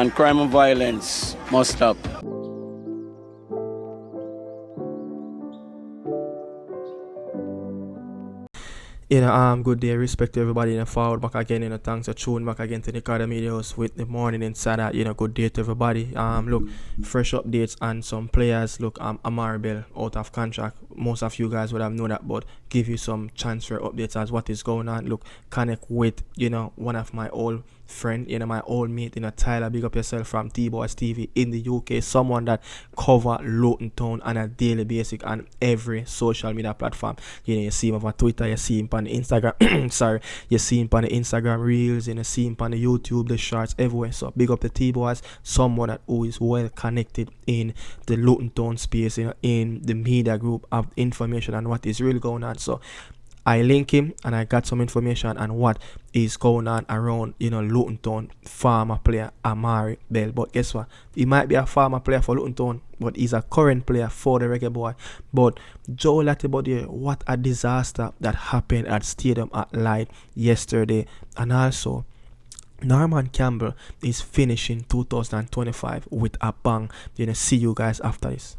And crime and violence must stop. Good day, respect to everybody, forward back again, thanks for tuning back again to Nicardo Media House with the morning inside that, good day to everybody. Look, fresh updates on some players. Look, Amari'I out of contract. Most of you guys would have known that, but give you some transfer updates as what is going on. Look, connect with, one of my old friend, my old mate, Tyler, big up yourself from T-Boys TV in the UK, someone that cover Luton Town on a daily basis on every social media platform. You see him on Twitter, you see him on the Instagram, sorry, you see him on the Instagram Reels, you see him on the YouTube, the shorts, everywhere. So big up the T-Boys, someone that who is well connected in the Luton Town space, in the media group of information and what is really going on. So I link him and I got some information on what is going on around, Luton Town former player Amari'I. But guess what? He might be a former player for Luton Town, but he's a current player for the Reggae Boy. But Joe Lati, buddy, what a disaster that happened at Stadium at Light yesterday. And also, Normam Campbell is finishing 2025 with a bang. See you guys after this.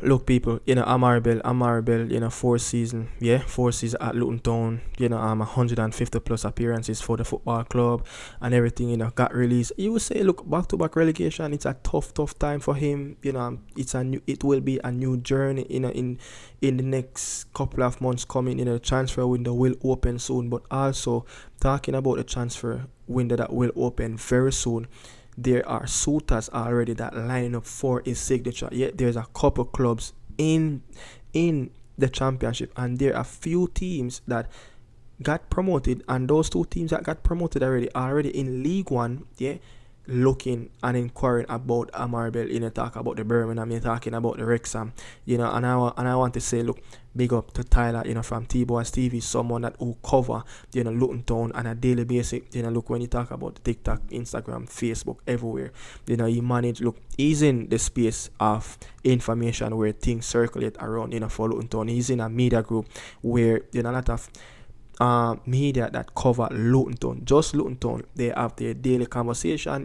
Look, people, Amari'I, 4 seasons at Luton Town, 150 plus appearances for the football club and everything, got released. You would say, look, back-to-back relegation, it's a tough time for him. It will be a new journey, in the next couple of months coming. The transfer window will open soon, but also talking about the transfer window that will open very soon. There are suitors already that line up for his signature. Yet there's a couple clubs in the championship, and there are few teams that got promoted, and those two teams that got promoted already in League One, looking and inquiring about Amari'I. Talk about the Birmingham, you're talking about the Wrexham, and I want to say, look, big up to Tyler, from T-Boys TV, someone that who cover, Luton Town on a daily basis. Look, when you talk about TikTok, Instagram, Facebook, everywhere, he manage, look, he's in the space of information where things circulate around, for Luton Town. He's in a media group where, a lot of media that cover Luton Town, just Luton Town, they have their daily conversation.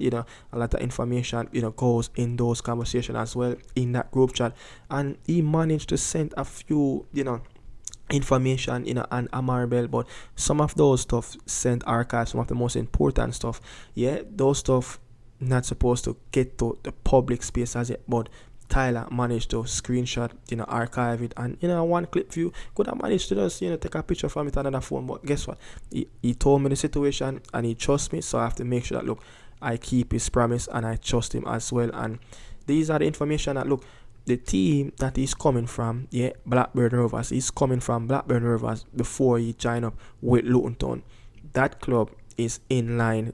A lot of information goes in those conversations as well in that group chat, and he managed to send a few information on Amari'I. But some of those stuff sent archives, some of the most important stuff, those stuff not supposed to get to the public space as yet, but Tyler managed to screenshot, archive it, and one clip view could have managed to just take a picture from it on another phone. But guess what? He told me the situation and he trusts me, so I have to make sure that, look, I keep his promise and I trust him as well. And these are the information that, look, the team that he's coming from, Blackburn Rovers, he's coming from Blackburn Rovers before he joined up with Luton Town. That club is in line,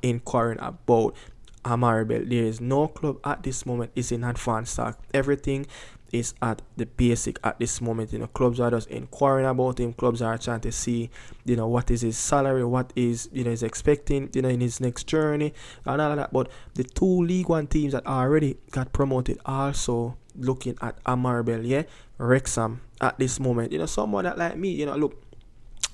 inquiring about Amari'I. There is no club at this moment is in advanced talk. Everything is at the basic at this moment. Clubs are just inquiring about him. Clubs are trying to see, what is his salary, what is, he's expecting, in his next journey and all of that. But the two League One teams that already got promoted also looking at Amari'I, Wrexham at this moment. Someone that like me, look,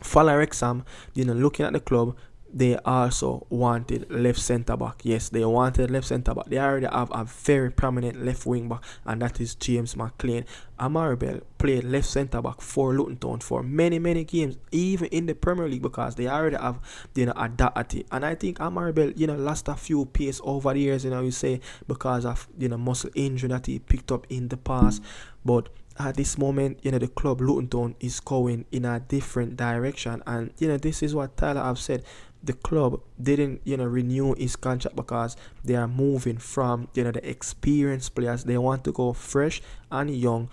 follow Wrexham, looking at the club. They also wanted left centre back. Yes, they wanted left centre back. They already have a very prominent left wing back, and that is James McLean. Amari'I played left centre back for Luton Town for many games, even in the Premier League, because they already have a Lati. And I think Amari'I lost a few pace over the years, you say, because of muscle injury that he picked up in the past. But at this moment, the club Luton Town is going in a different direction, and this is what Tyler have said. The club didn't renew his contract because they are moving from the experienced players. They want to go fresh and young,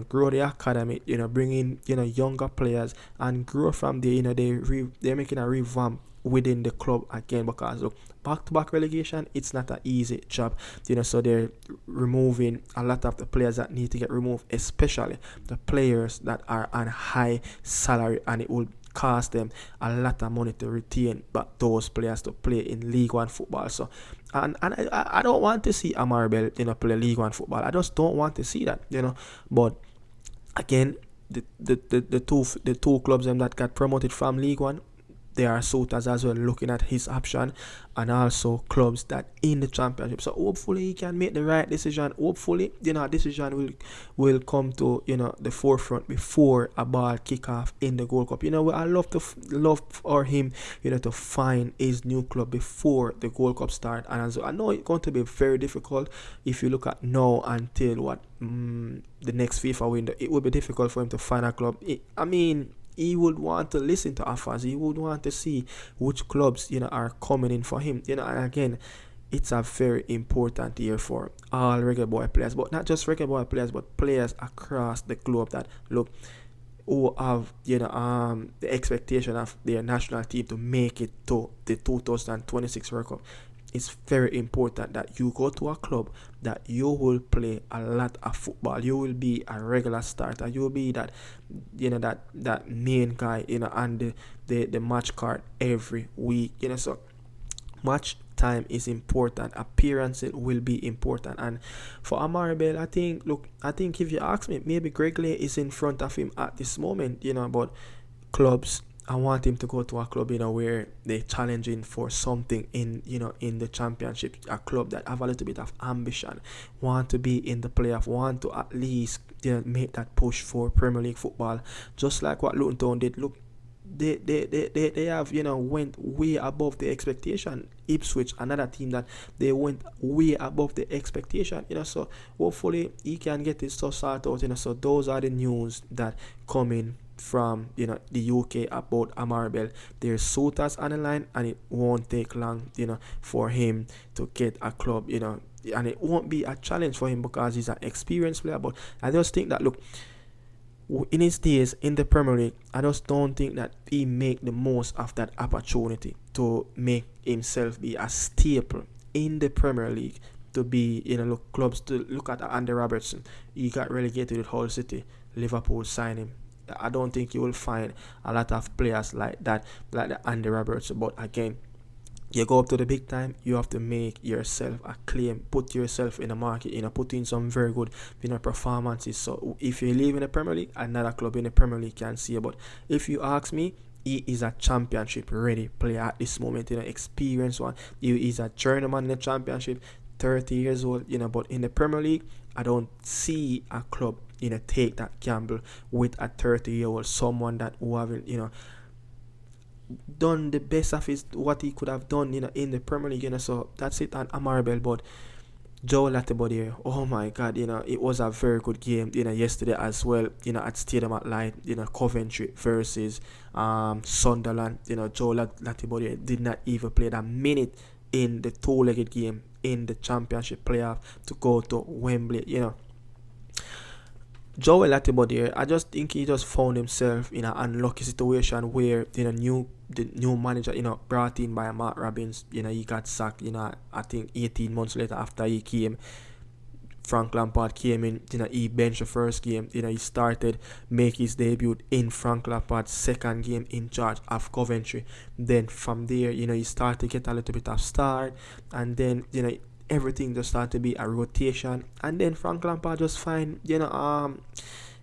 grow the academy, bring in younger players and grow from there. They're making a revamp within the club again, because look, back-to-back relegation, it's not an easy job, so they're removing a lot of the players that need to get removed, especially the players that are on high salary, and it will cost them a lot of money to retain but those players to play in League One football. So and I don't want to see Amari'I play League One football. I just don't want to see that, but again, the two clubs that got promoted from League One, they are suitors as well, looking at his option, and also clubs that in the championship. So hopefully he can make the right decision. Hopefully, a decision will come to the forefront before a ball kick off in the Gold Cup. I love for him, to find his new club before the Gold Cup start. And so I know it's going to be very difficult if you look at now until the next FIFA window. It will be difficult for him to find a club. He would want to listen to offers. He would want to see which clubs, are coming in for him. And again, it's a very important year for all reggae boy players, but not just reggae boy players, but players across the globe that who have the expectation of their national team to make it to the 2026 World Cup. It's very important that you go to a club that you will play a lot of football. You will be a regular starter. You will be that that main guy, and the match card every week. So match time is important. Appearances will be important. And for Amari'I, I think if you ask me, maybe Greg Lay is in front of him at this moment. But clubs, I want him to go to a club, where they're challenging for something in the championship. A club that have a little bit of ambition, want to be in the playoff, want to at least make that push for Premier League football, just like what Luton Town did. Look, they have went way above the expectation. Ipswich, another team that they went way above the expectation. So hopefully he can get his stuff sorted out. So those are the news that come in from the UK about Amari'I. There's suitors on the line, and it won't take long for him to get a club, and it won't be a challenge for him because he's an experienced player. But I just think that, look, in his days in the Premier League, I just don't think that he make the most of that opportunity to make himself be a staple in the Premier League, to be clubs to look at Andy Robertson. He got relegated with Hull City. Liverpool signed him. I don't think you will find a lot of players like that, like the Andy Robertson. But again, you go up to the big time, you have to make yourself a claim, put yourself in the market, put in some very good, performances. So if you live in the Premier League, another club in the Premier League can see you. But if you ask me, he is a championship ready player at this moment, experienced one. He is a journeyman in the championship, 30 years old, but in the Premier League, I don't see a club, take that Campbell with a 30-year-old, someone that who haven't, done the best of what he could have done, in the Premier League, so that's it on Amari'I. But Joe Lati, oh my God, it was a very good game, yesterday as well, at Stadium at Light, Coventry versus Sunderland. Joe Lati did not even play that minute in the two-legged game in the championship playoff to go to Wembley. Joe Lati, I just think he just found himself in an unlucky situation where the new manager brought in by Mark Robbins, he got sacked, I think 18 months later after he came. Frank Lampard came in, he benched the first game, he started, make his debut in Frank Lampard's second game in charge of Coventry. Then from there, he started to get a little bit of start, and then, everything just started to be a rotation, and then Frank Lampard just find,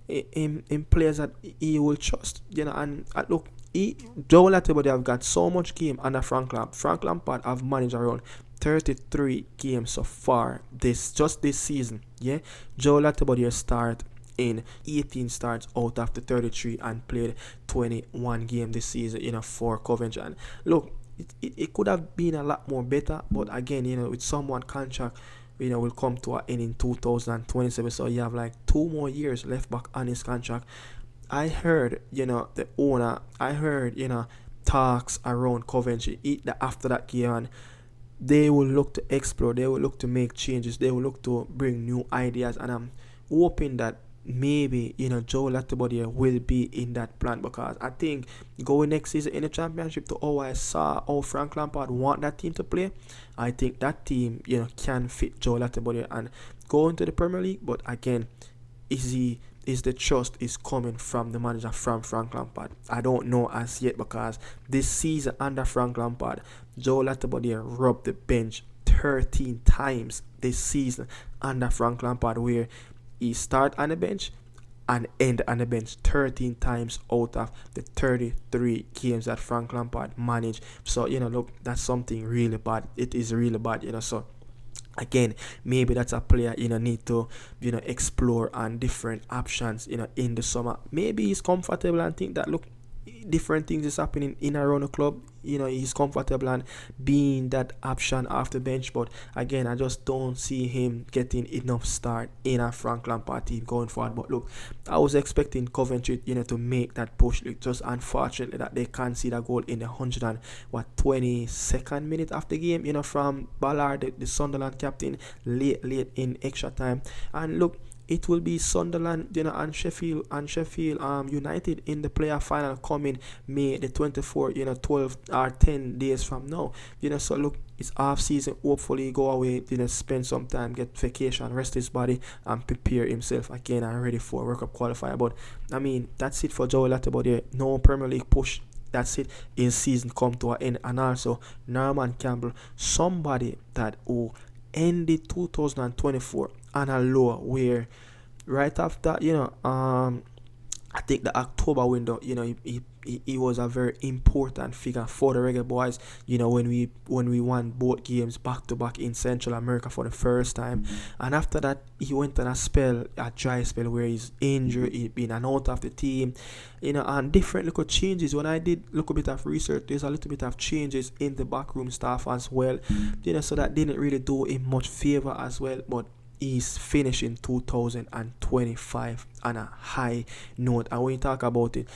in players that he will trust, and look, Joe Lati have got so much game under Frank Lampard. Frank Lampard have managed around 33 games so far this season. Joe Lati start in 18 starts out of the 33 and played 21 games this season, for Coventry. And look, it could have been a lot more better, but again, with someone contract, will come to an end in 2027, so you have like 2 more years left back on his contract. I heard, the owner, talks around Coventry after that game, and they will look to explore, they will look to make changes, they will look to bring new ideas, and I'm hoping that maybe, Joe Lati will be in that plan, because I think going next season in the championship, to how I saw how Frank Lampard want that team to play, I think that team, can fit Joe Lati and go into the Premier League. But again, is the trust is coming from the manager, from Frank Lampard? I don't know as yet, because this season under Frank Lampard, Joe Lati rubbed the bench 13 times this season under Frank Lampard, where he start on the bench and end on the bench 13 times out of the 33 games that Frank Lampard managed. So, look, that's something really bad. It is really bad, so again, maybe that's a player need to explore on different options in the summer. Maybe he's comfortable and think that, look, different things is happening in around the club. He's comfortable and being that option off the bench. But again, I just don't see him getting enough start in a Frank Lampard team going forward. But look, I was expecting Coventry to make that push. It's just unfortunately that they can't see that goal in the 122nd minute of the game from Ballard, the Sunderland captain, late in extra time. And look, it will be Sunderland, and Sheffield United in the playoff final coming May the 24th, 12 or 10 days from now. So look, it's off season. Hopefully go away, spend some time, get vacation, rest his body, and prepare himself again and ready for World Cup qualifier. But I mean, that's it for Joey Lati. But no Premier League push. That's it. In season come to an end. And also Norman Campbell, somebody that who ended 2024 on a low where right after I think the October window he was a very important figure for the reggaeboyz when we won both games back to back in Central America for the first time. And after that he went on a dry spell where he's injured, he's been an out of the team, and different little changes. When I did look a bit of research, there's a little bit of changes in the backroom staff as well, so that didn't really do him much favor as well. But he's finishing 2025 on a high note. And when you talk about it,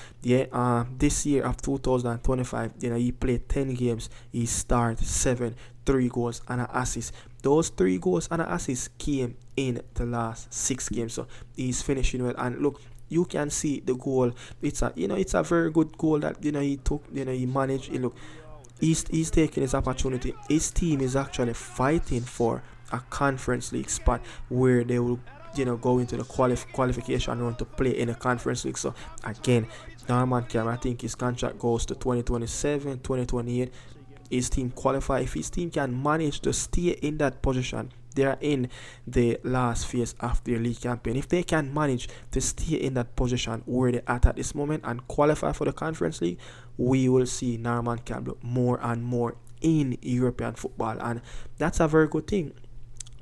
this year of 2025, he played 10 games, he started 7, 3 goals and an assist. Those 3 goals and an assist came in the last 6 games, so he's finishing well. And look, you can see the goal. It's a very good goal that he took. He managed. Look, he's taking his opportunity. His team is actually fighting for a Conference League spot where they will go into the qualification round to play in the Conference League. So again, Norman Campbell, I think his contract goes to 2027, 2028. His team qualify. If his team can manage to stay in that position, they are in the last phase of their league campaign. If they can manage to stay in that position where they're at this moment and qualify for the Conference League, we will see Norman Campbell more and more in European football, and that's a very good thing.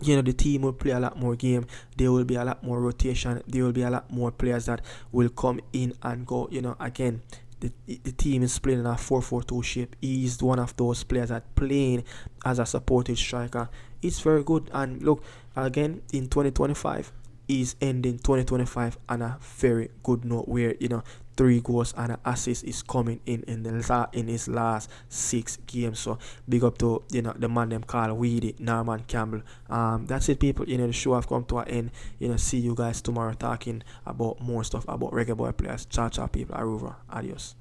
The team will play a lot more game. There will be a lot more rotation. There will be a lot more players that will come in and go. Again, the team is playing in a 4-4-2 shape. He's one of those players that playing as a supported striker. It's very good. And look, again, in 2025, he's ending 2025 on a very good note where 3 goals and an assist is coming in his last 6 games. So big up to the man them call Weedy, Norman Campbell. That's it, people. The show have come to an end. See you guys tomorrow talking about more stuff about reggae boy players. Ciao, ciao, people. Aruva. Adios.